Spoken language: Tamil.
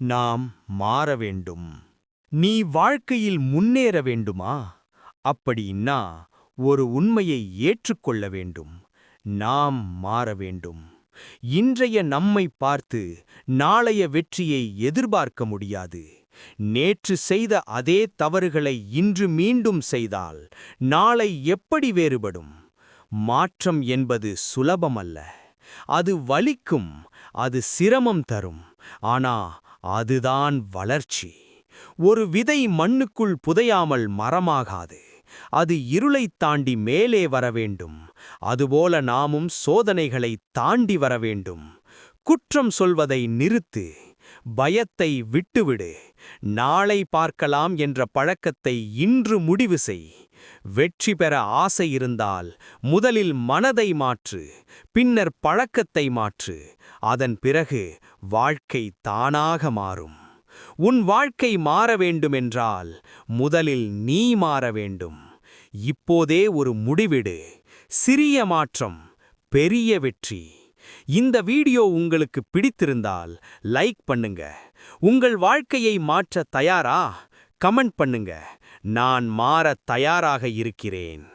நாம் மாற வேண்டும். நீ வாழ்க்கையில் முன்னேற வேண்டுமா? அப்படின்னா ஒரு உண்மையை ஏற்றுக்கொள்ள வேண்டும். நாம் மாற வேண்டும். இன்றைய நம்மை பார்த்து நாளைய வெற்றியை எதிர்பார்க்க முடியாது. நேற்று செய்த அதே தவறுகளை இன்று மீண்டும் செய்தால் நாளை எப்படி வேறுபடும்? மாற்றம் என்பது சுலபமல்ல. அது வலிக்கும், அது சிரமம் தரும். ஆனா அதுதான் வளர்ச்சி. ஒரு விதை மண்ணுக்குள் புதையாமல் மரமாகாது. அது இருளைத் தாண்டி மேலே வர வேண்டும். அதுபோல நாமும் சோதனைகளை தாண்டி வர வேண்டும். குற்றம் சொல்வதை நிறுத்து. பயத்தை விட்டுவிடு. நாளை பார்க்கலாம் என்ற பழக்கத்தை இன்று முடிவு செய். வெற்றி பெற ஆசை இருந்தால் முதலில் மனதை மாற்று, பின்னர் பழக்கத்தை மாற்று. அதன் பிறகு வாழ்க்கை தானாக மாறும். உன் வாழ்க்கை மாற வேண்டுமென்றால் முதலில் நீ மாற வேண்டும். இப்போதே ஒரு முடிவெடு. சிறிய மாற்றம், பெரிய வெற்றி. இந்த வீடியோ உங்களுக்கு பிடித்திருந்தால் லைக் பண்ணுங்க. உங்கள் வாழ்க்கையை மாற்ற தயாரா? கமெண்ட் பண்ணுங்க. நான் மாற தயாராக இருக்கிறேன்.